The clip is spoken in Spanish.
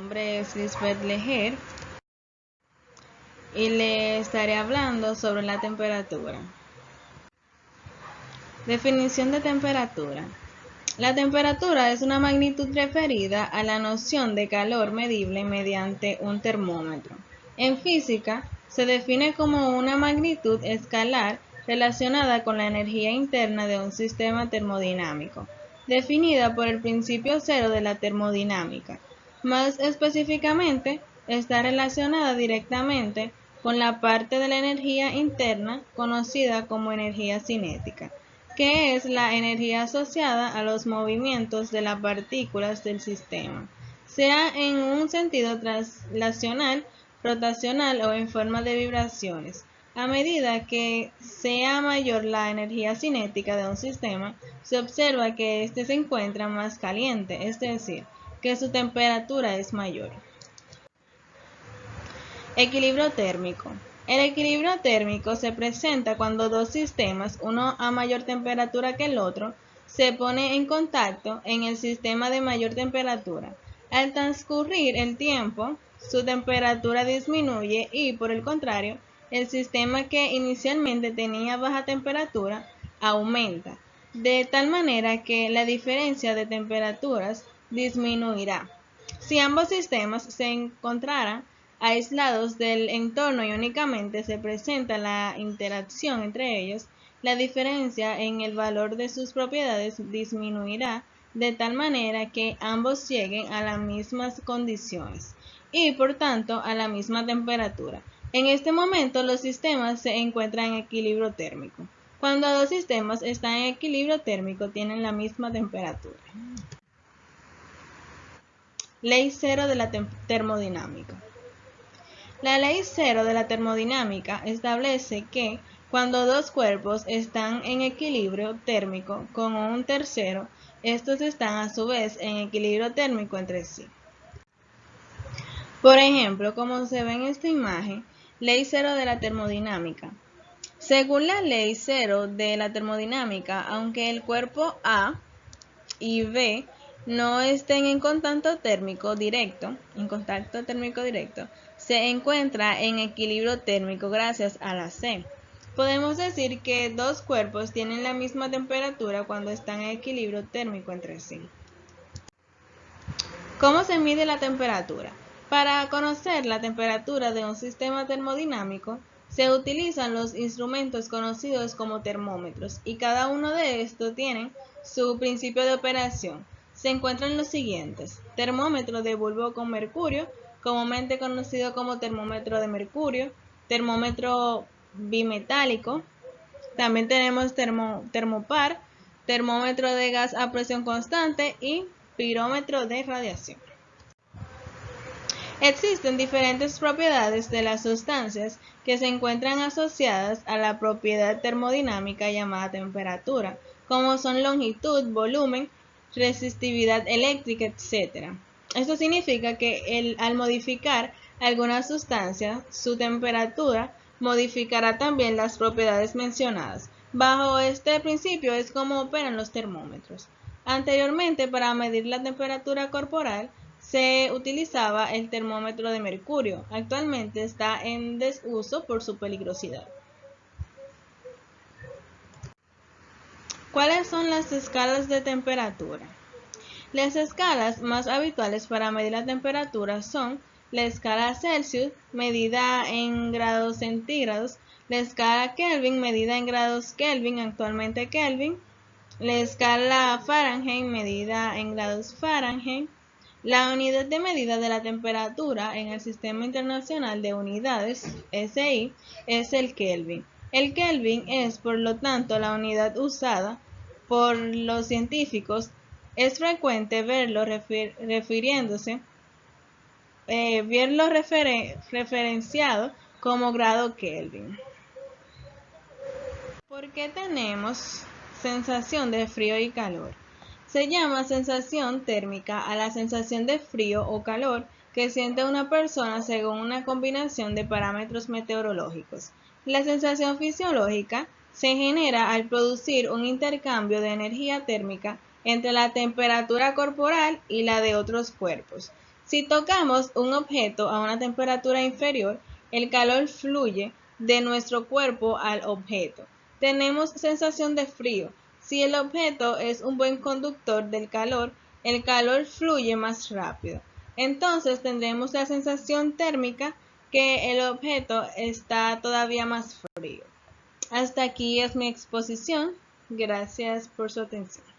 nombre es Lisbeth Lejer y le estaré hablando sobre la temperatura. Definición de temperatura. La temperatura es una magnitud referida a la noción de calor medible mediante un termómetro. En física, se define como una magnitud escalar relacionada con la energía interna de un sistema termodinámico, definida por el principio cero de la termodinámica. Más específicamente, está relacionada directamente con la parte de la energía interna conocida como energía cinética, que es la energía asociada a los movimientos de las partículas del sistema, sea en un sentido translacional, rotacional o en forma de vibraciones. A medida que sea mayor la energía cinética de un sistema, se observa que éste se encuentra más caliente, es decir, que su temperatura es mayor. Equilibrio térmico. El equilibrio térmico se presenta cuando dos sistemas, uno a mayor temperatura que el otro, se ponen en contacto en el sistema de mayor temperatura. Al transcurrir el tiempo, su temperatura disminuye y, por el contrario, el sistema que inicialmente tenía baja temperatura aumenta, de tal manera que la diferencia de temperaturas disminuirá. Si ambos sistemas se encontraran aislados del entorno y únicamente se presenta la interacción entre ellos, la diferencia en el valor de sus propiedades disminuirá de tal manera que ambos lleguen a las mismas condiciones y por tanto a la misma temperatura. En este momento los sistemas se encuentran en equilibrio térmico. Cuando dos sistemas están en equilibrio térmico tienen la misma temperatura. Ley cero de la termodinámica. La ley cero de la termodinámica establece que cuando dos cuerpos están en equilibrio térmico con un tercero, estos están a su vez en equilibrio térmico entre sí. Por ejemplo, como se ve en esta imagen, ley cero de la termodinámica. Según la ley cero de la termodinámica, aunque el cuerpo A y B no estén en contacto térmico directo, se encuentra en equilibrio térmico gracias a la C. Podemos decir que dos cuerpos tienen la misma temperatura cuando están en equilibrio térmico entre sí. ¿Cómo se mide la temperatura? Para conocer la temperatura de un sistema termodinámico, se utilizan los instrumentos conocidos como termómetros y cada uno de estos tiene su principio de operación. Se encuentran los siguientes: termómetro de bulbo con mercurio, comúnmente conocido como termómetro de mercurio, termómetro bimetálico, también tenemos termopar, termómetro de gas a presión constante y pirómetro de radiación. Existen diferentes propiedades de las sustancias que se encuentran asociadas a la propiedad termodinámica llamada temperatura, como son longitud, volumen, resistividad eléctrica, etc. Esto significa que al modificar alguna sustancia, su temperatura modificará también las propiedades mencionadas. Bajo este principio es como operan los termómetros. Anteriormente, para medir la temperatura corporal, se utilizaba el termómetro de mercurio. Actualmente está en desuso por su peligrosidad. ¿Cuáles son las escalas de temperatura? Las escalas más habituales para medir la temperatura son la escala Celsius, medida en grados centígrados, la escala Kelvin, medida en grados Kelvin, actualmente Kelvin, la escala Fahrenheit, medida en grados Fahrenheit. La unidad de medida de la temperatura en el Sistema Internacional de Unidades, SI, es el Kelvin. El Kelvin es, por lo tanto, la unidad usada por los científicos. Es frecuente verlo referenciado como grado Kelvin. ¿Por qué tenemos sensación de frío y calor? Se llama sensación térmica a la sensación de frío o calor que siente una persona según una combinación de parámetros meteorológicos. La sensación fisiológica se genera al producir un intercambio de energía térmica entre la temperatura corporal y la de otros cuerpos. Si tocamos un objeto a una temperatura inferior, el calor fluye de nuestro cuerpo al objeto. Tenemos sensación de frío. Si el objeto es un buen conductor del calor, el calor fluye más rápido. Entonces tendremos la sensación térmica que el objeto está todavía más frío. Hasta aquí es mi exposición. Gracias por su atención.